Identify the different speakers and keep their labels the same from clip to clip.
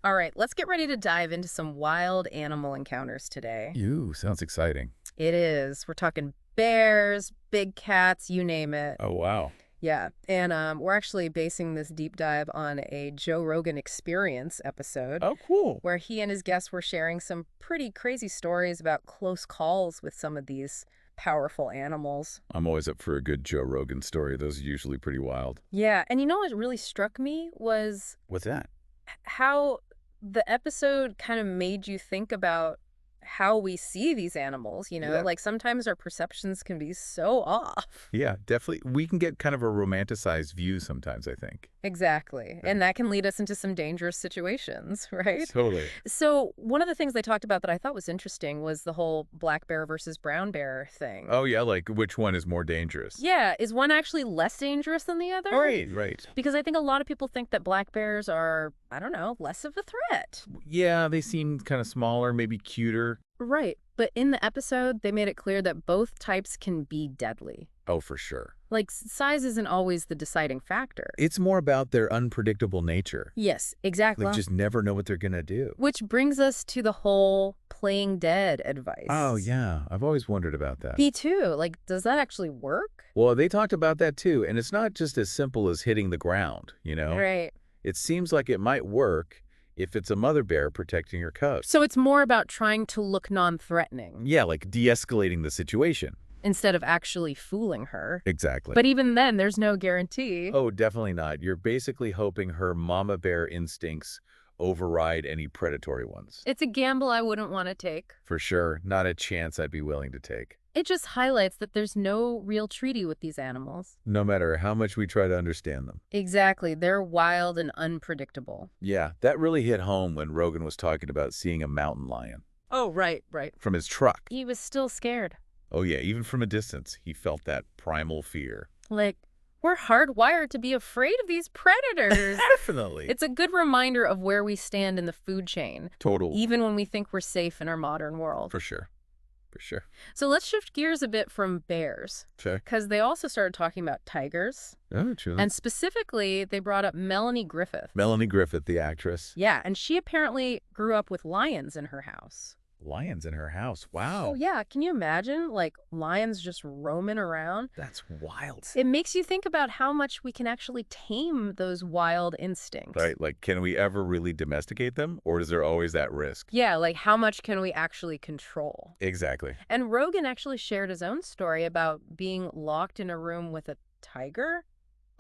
Speaker 1: All right, let's get ready to dive into some wild animal encounters today.
Speaker 2: You sounds exciting.
Speaker 1: It is. We're talking bears, big cats, you name it.
Speaker 2: Oh, wow.
Speaker 1: Yeah, and we're actually basing this deep dive on a Joe Rogan Experience episode
Speaker 2: Oh, cool.
Speaker 1: where he and his guests were sharing some pretty crazy stories about close calls with some of these powerful animals.
Speaker 2: I'm always up for a good Joe Rogan story. Those are usually pretty wild.
Speaker 1: Yeah, and you know what really struck me was
Speaker 2: What's that?
Speaker 1: how the episode kind of made you think about how we see these animals,
Speaker 2: Yeah.
Speaker 1: like sometimes our perceptions can be so off.
Speaker 2: Yeah, definitely. We can get kind of a romanticized view sometimes, I think.
Speaker 1: Exactly.
Speaker 2: Yeah.
Speaker 1: And that can lead us into some dangerous situations, right?
Speaker 2: Totally.
Speaker 1: So one of the things they talked about that I thought was interesting was the whole black bear versus brown bear thing.
Speaker 2: Oh, yeah, like which one is more dangerous?
Speaker 1: Yeah, is one actually less dangerous than the other?
Speaker 2: Right.
Speaker 1: Because I think a lot of people think that black bears are, I don't know, less of a threat.
Speaker 2: Yeah, they seem kind of smaller, maybe cuter.
Speaker 1: Right. But in the episode, they made it clear that both types can be deadly.
Speaker 2: Oh, for sure.
Speaker 1: Like, size isn't always the deciding factor.
Speaker 2: It's more about their unpredictable nature.
Speaker 1: Yes, exactly.
Speaker 2: Like, just never know what they're going to do.
Speaker 1: Which brings us to the whole playing dead advice.
Speaker 2: Oh, yeah. I've always wondered about that.
Speaker 1: Me too. Like, does that actually work?
Speaker 2: Well, they talked about that too, and it's not just as simple as hitting the ground, you know?
Speaker 1: Right.
Speaker 2: It seems like it might work if it's a mother bear protecting her cubs.
Speaker 1: So it's more about trying to look non-threatening
Speaker 2: Yeah, like de-escalating the situation.
Speaker 1: instead of actually fooling her.
Speaker 2: Exactly.
Speaker 1: But even then, there's no guarantee.
Speaker 2: Oh, definitely not. You're basically hoping her mama bear instincts override any predatory ones.
Speaker 1: It's a gamble I wouldn't want to take.
Speaker 2: For sure, not a chance I'd be willing to take.
Speaker 1: It just highlights that there's no real treaty with these animals.
Speaker 2: No matter how much we try to understand them.
Speaker 1: Exactly. They're wild and unpredictable.
Speaker 2: Yeah, that really hit home when Rogan was talking about seeing a mountain lion.
Speaker 1: Oh, right.
Speaker 2: From his truck.
Speaker 1: He was still scared.
Speaker 2: Oh yeah, even from a distance, he felt that primal fear.
Speaker 1: Like, we're hardwired to be afraid of these predators.
Speaker 2: Definitely.
Speaker 1: It's a good reminder of where we stand in the food chain,
Speaker 2: Total.
Speaker 1: even when we think we're safe in our modern world.
Speaker 2: For sure.
Speaker 1: So let's shift gears a bit from bears,
Speaker 2: Sure.
Speaker 1: because they also started talking about tigers.
Speaker 2: Oh, true.
Speaker 1: And specifically, they brought up Melanie Griffith.
Speaker 2: Melanie Griffith, the actress.
Speaker 1: Yeah, and she apparently grew up with lions in her house.
Speaker 2: Lions in her house. Wow.
Speaker 1: Oh, yeah. Can you imagine, like, lions just roaming around?
Speaker 2: That's wild.
Speaker 1: It makes you think about how much we can actually tame those wild instincts.
Speaker 2: Right, like, can we ever really domesticate them, or is there always that risk?
Speaker 1: Yeah, like, how much can we actually control?
Speaker 2: Exactly.
Speaker 1: And Rogan actually shared his own story about being locked in a room with a tiger.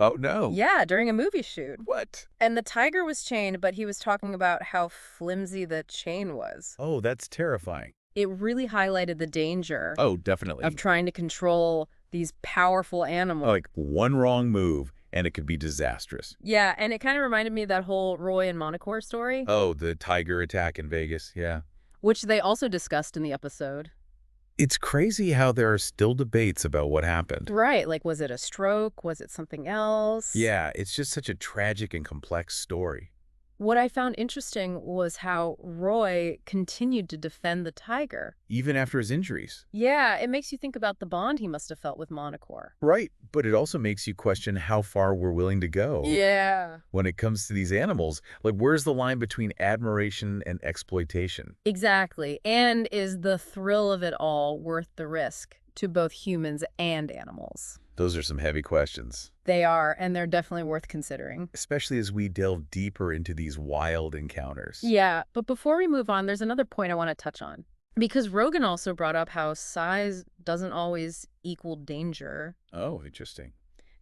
Speaker 2: Oh, no.
Speaker 1: Yeah, during a movie shoot.
Speaker 2: What?
Speaker 1: And the tiger was chained, but he was talking about how flimsy the chain was.
Speaker 2: Oh, that's terrifying.
Speaker 1: It really highlighted the danger
Speaker 2: Oh, definitely.
Speaker 1: of trying to control these powerful animals.
Speaker 2: Like, one wrong move, and it could be disastrous.
Speaker 1: Yeah, and it kind of reminded me of that whole Roy and Monaco story,
Speaker 2: Oh, the tiger attack in Vegas, yeah.
Speaker 1: which they also discussed in the episode.
Speaker 2: It's crazy how there are still debates about what happened.
Speaker 1: Right, like was it a stroke? Was it something else?
Speaker 2: Yeah, it's just such a tragic and complex story.
Speaker 1: What I found interesting was how Roy continued to defend the tiger.
Speaker 2: Even after his injuries.
Speaker 1: Yeah, it makes you think about the bond he must have felt with Monaco.
Speaker 2: Right, but it also makes you question how far we're willing to go.
Speaker 1: Yeah.
Speaker 2: When it comes to these animals. Like, where's the line between admiration and exploitation?
Speaker 1: Exactly. And is the thrill of it all worth the risk to both humans and animals?
Speaker 2: Those are some heavy questions.
Speaker 1: They are, and they're definitely worth considering.
Speaker 2: Especially as we delve deeper into these wild encounters.
Speaker 1: Yeah, but before we move on, there's another point I want to touch on. Because Rogan also brought up how size doesn't always equal danger.
Speaker 2: Oh, interesting.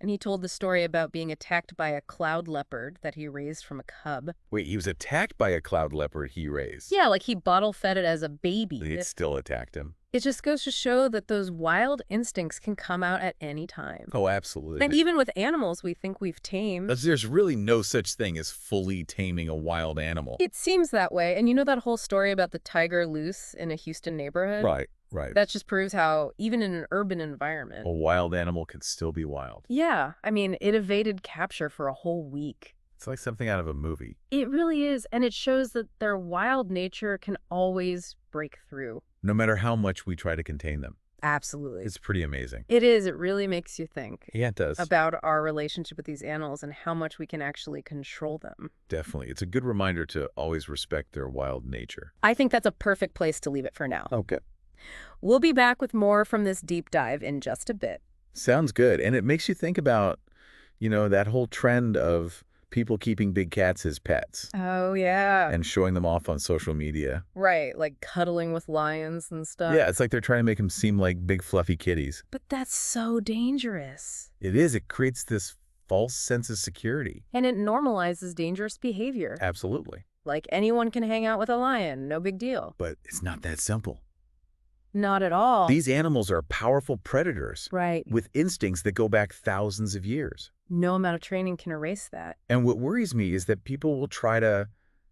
Speaker 1: And he told the story about being attacked by a cloud leopard that he raised from a cub.
Speaker 2: Wait, he was attacked by a cloud leopard he raised?
Speaker 1: Yeah, like he bottle fed it as a baby.
Speaker 2: It still attacked him.
Speaker 1: It just goes to show that those wild instincts can come out at any time.
Speaker 2: Oh, absolutely.
Speaker 1: And even with animals we think we've tamed.
Speaker 2: There's really no such thing as fully taming a wild animal.
Speaker 1: It seems that way. And you know that whole story about the tiger loose in a Houston neighborhood?
Speaker 2: Right.
Speaker 1: That just proves how, even in an urban environment,
Speaker 2: A wild animal can still be wild.
Speaker 1: yeah, I mean, it evaded capture for a whole week.
Speaker 2: It's like something out of a movie.
Speaker 1: It really is, and it shows that their wild nature can always break through.
Speaker 2: No matter how much we try to contain them.
Speaker 1: Absolutely.
Speaker 2: It's pretty amazing.
Speaker 1: It is. It really makes you think
Speaker 2: Yeah, it does.
Speaker 1: about our relationship with these animals and how much we can actually control them.
Speaker 2: Definitely. It's a good reminder to always respect their wild nature.
Speaker 1: I think that's a perfect place to leave it for now.
Speaker 2: Okay.
Speaker 1: We'll be back with more from this deep dive in just a bit.
Speaker 2: Sounds good. And it makes you think about, that whole trend of people keeping big cats as pets
Speaker 1: Oh, yeah.
Speaker 2: and showing them off on social media.
Speaker 1: Right, like cuddling with lions and stuff.
Speaker 2: Yeah, it's like they're trying to make them seem like big fluffy kitties.
Speaker 1: But that's so dangerous.
Speaker 2: It is. It creates this false sense of security.
Speaker 1: And it normalizes dangerous behavior.
Speaker 2: Absolutely.
Speaker 1: Like anyone can hang out with a lion, no big deal.
Speaker 2: But it's not that simple.
Speaker 1: Not at all.
Speaker 2: These animals are powerful predators
Speaker 1: Right.
Speaker 2: with instincts that go back thousands of years.
Speaker 1: No amount of training can erase that.
Speaker 2: And what worries me is that people will try to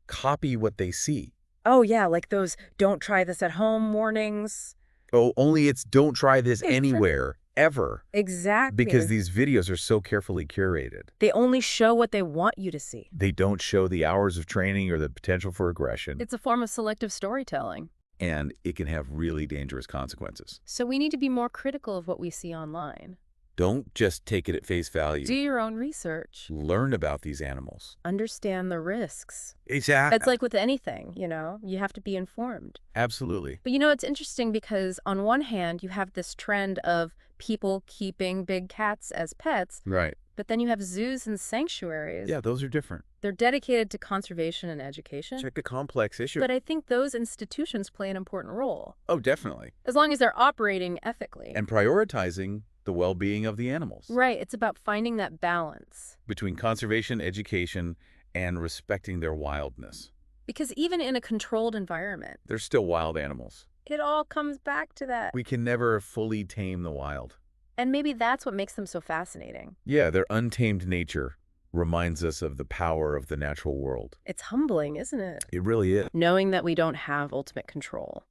Speaker 2: copy what they see.
Speaker 1: Oh, yeah, like those "don't try this at home" warnings.
Speaker 2: Oh, only it's don't try this anywhere, ever.
Speaker 1: Exactly.
Speaker 2: Because these videos are so carefully curated.
Speaker 1: They only show what they want you to see.
Speaker 2: They don't show the hours of training or the potential for aggression.
Speaker 1: It's a form of selective storytelling.
Speaker 2: And it can have really dangerous consequences.
Speaker 1: So we need to be more critical of what we see online.
Speaker 2: Don't just take it at face value.
Speaker 1: Do your own research.
Speaker 2: Learn about these animals.
Speaker 1: Understand the risks.
Speaker 2: Exactly.
Speaker 1: It's like with anything, you have to be informed.
Speaker 2: Absolutely.
Speaker 1: But it's interesting because on one hand, you have this trend of people keeping big cats as pets,
Speaker 2: Right.
Speaker 1: but then you have zoos and sanctuaries.
Speaker 2: Yeah, those are different.
Speaker 1: They're dedicated to conservation and education.
Speaker 2: Check a complex issue.
Speaker 1: But I think those institutions play an important role,
Speaker 2: Oh, definitely.
Speaker 1: as long as they're operating ethically.
Speaker 2: And prioritizing the well-being of the animals.
Speaker 1: Right, it's about finding that balance.
Speaker 2: Between conservation, education, and respecting their wildness.
Speaker 1: Because even in a controlled environment,
Speaker 2: They're still wild animals.
Speaker 1: it all comes back to that.
Speaker 2: We can never fully tame the wild.
Speaker 1: And maybe that's what makes them so fascinating.
Speaker 2: Yeah, their untamed nature reminds us of the power of the natural world.
Speaker 1: It's humbling, isn't it?
Speaker 2: It really is.
Speaker 1: Knowing that we don't have ultimate control.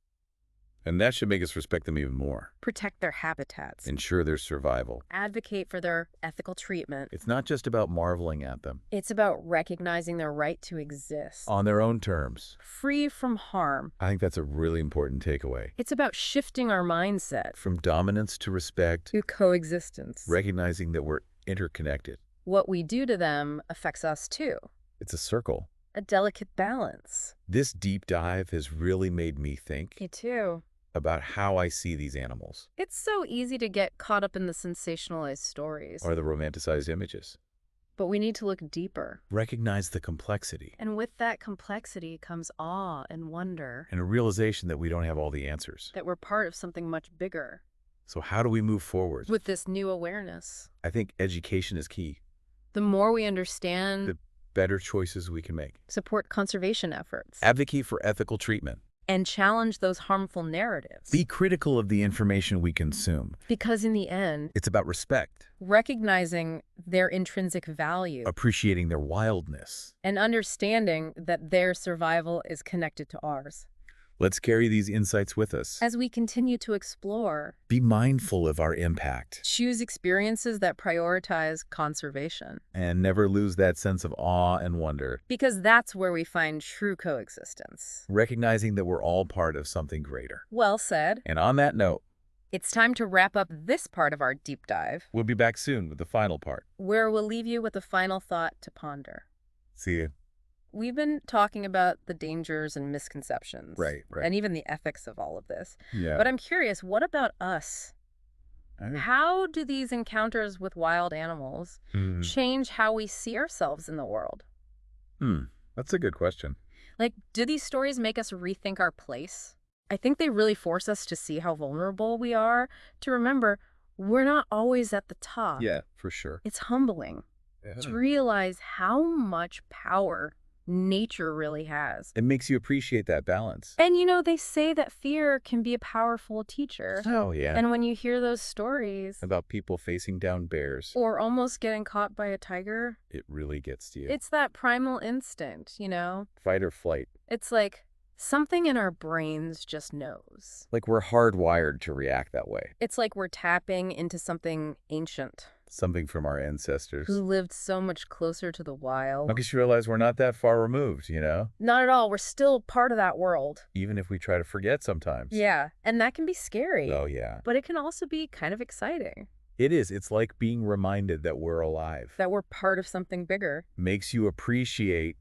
Speaker 2: And that should make us respect them even more.
Speaker 1: Protect their habitats.
Speaker 2: Ensure their survival.
Speaker 1: Advocate for their ethical treatment.
Speaker 2: It's not just about marveling at them.
Speaker 1: It's about recognizing their right to exist.
Speaker 2: On their own terms.
Speaker 1: Free from harm.
Speaker 2: I think that's a really important takeaway.
Speaker 1: It's about shifting our mindset.
Speaker 2: From dominance to respect.
Speaker 1: To coexistence.
Speaker 2: Recognizing that we're interconnected.
Speaker 1: What we do to them affects us too.
Speaker 2: It's a circle.
Speaker 1: A delicate balance.
Speaker 2: This deep dive has really made me think
Speaker 1: Me too.
Speaker 2: about how I see these animals.
Speaker 1: It's so easy to get caught up in the sensationalized stories.
Speaker 2: Or the romanticized images.
Speaker 1: But we need to look deeper.
Speaker 2: Recognize the complexity.
Speaker 1: And with that complexity comes awe and wonder.
Speaker 2: And a realization that we don't have all the answers.
Speaker 1: That we're part of something much bigger.
Speaker 2: So how do we move forward?
Speaker 1: With this new awareness.
Speaker 2: I think education is key.
Speaker 1: The more we understand,
Speaker 2: The better choices we can make.
Speaker 1: support conservation efforts,
Speaker 2: Advocate for ethical treatment.
Speaker 1: and challenge those harmful narratives.
Speaker 2: Be critical of the information we consume.
Speaker 1: Because in the end,
Speaker 2: It's about respect,
Speaker 1: recognizing their intrinsic value
Speaker 2: appreciating their wildness.
Speaker 1: and understanding that their survival is connected to ours.
Speaker 2: Let's carry these insights with us.
Speaker 1: As we continue to explore,
Speaker 2: Be mindful of our impact
Speaker 1: choose experiences that prioritize conservation.
Speaker 2: and never lose that sense of awe and wonder,
Speaker 1: Because that's where we find true coexistence.
Speaker 2: recognizing that we're all part of something greater.
Speaker 1: Well said.
Speaker 2: And on that note,
Speaker 1: It's time to wrap up this part of our deep dive,
Speaker 2: we'll be back soon with the final part.
Speaker 1: where we'll leave you with a final thought to ponder.
Speaker 2: See you.
Speaker 1: We've been talking about the dangers and misconceptions.
Speaker 2: Right.
Speaker 1: And even the ethics of all of this.
Speaker 2: Yeah.
Speaker 1: But I'm curious, what about us?
Speaker 2: I-
Speaker 1: How do these encounters with wild animals
Speaker 2: Hmm.
Speaker 1: change how we see ourselves in the world?
Speaker 2: That's a good question.
Speaker 1: Like, do these stories make us rethink our place? I think they really force us to see how vulnerable we are, to remember we're not always at the top.
Speaker 2: Yeah, for sure.
Speaker 1: It's humbling to realize how much power nature really has.
Speaker 2: It makes you appreciate that balance.
Speaker 1: And they say that fear can be a powerful teacher.
Speaker 2: Oh, yeah.
Speaker 1: And when you hear those stories,
Speaker 2: About people facing down bears,
Speaker 1: or almost getting caught by a tiger,
Speaker 2: it really gets to you.
Speaker 1: it's that primal instinct,
Speaker 2: Fight or flight.
Speaker 1: It's like something in our brains just knows.
Speaker 2: Like we're hardwired to react that way.
Speaker 1: It's like we're tapping into something ancient.
Speaker 2: Something from our
Speaker 1: who
Speaker 2: ancestors.
Speaker 1: lived so much closer to the wild.
Speaker 2: Makes you realize we're not that far removed,
Speaker 1: Not at all. We're still part of that world.
Speaker 2: even if we try to forget sometimes.
Speaker 1: Yeah, and that can be scary.
Speaker 2: Oh, yeah.
Speaker 1: But it can also be kind of exciting
Speaker 2: It is. It's like being reminded that we're alive.
Speaker 1: that we're part of something bigger.
Speaker 2: Makes you appreciate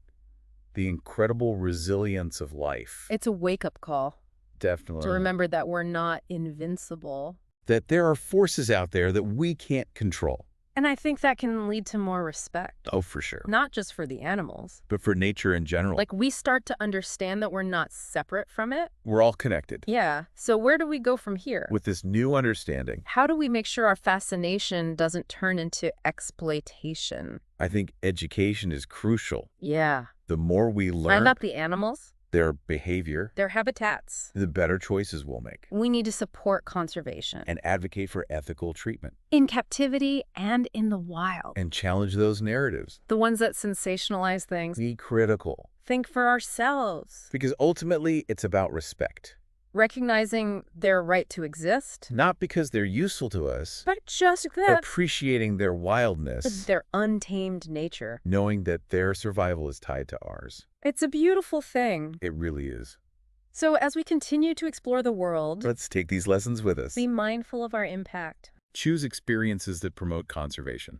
Speaker 2: the incredible resilience of life.
Speaker 1: It's a wake-up call
Speaker 2: Definitely.
Speaker 1: to remember that we're not invincible.
Speaker 2: That there are forces out there that we can't control.
Speaker 1: And I think that can lead to more respect.
Speaker 2: Oh, for sure.
Speaker 1: Not just for the animals.
Speaker 2: But for nature in general.
Speaker 1: Like, we start to understand that we're not separate from it.
Speaker 2: We're all connected.
Speaker 1: Yeah. So where do we go from here?
Speaker 2: With this new understanding,
Speaker 1: How do we make sure our fascination doesn't turn into exploitation?
Speaker 2: I think education is crucial.
Speaker 1: Yeah.
Speaker 2: The more we
Speaker 1: Not
Speaker 2: learn
Speaker 1: about the animals,
Speaker 2: their behavior,
Speaker 1: their habitats.
Speaker 2: the better choices we'll make.
Speaker 1: We need to support conservation.
Speaker 2: And advocate for ethical treatment.
Speaker 1: In captivity and in the wild.
Speaker 2: And challenge those narratives.
Speaker 1: The ones that sensationalize things.
Speaker 2: Be critical.
Speaker 1: Think for ourselves.
Speaker 2: Because ultimately, it's about respect.
Speaker 1: Recognizing their right to exist.
Speaker 2: Not because they're useful to us,
Speaker 1: But just that.
Speaker 2: appreciating their wildness,
Speaker 1: Their untamed nature.
Speaker 2: knowing that their survival is tied to ours.
Speaker 1: It's a beautiful thing.
Speaker 2: It really is.
Speaker 1: So as we continue to explore the world,
Speaker 2: Let's take these lessons with us.
Speaker 1: be mindful of our impact.
Speaker 2: Choose experiences that promote conservation.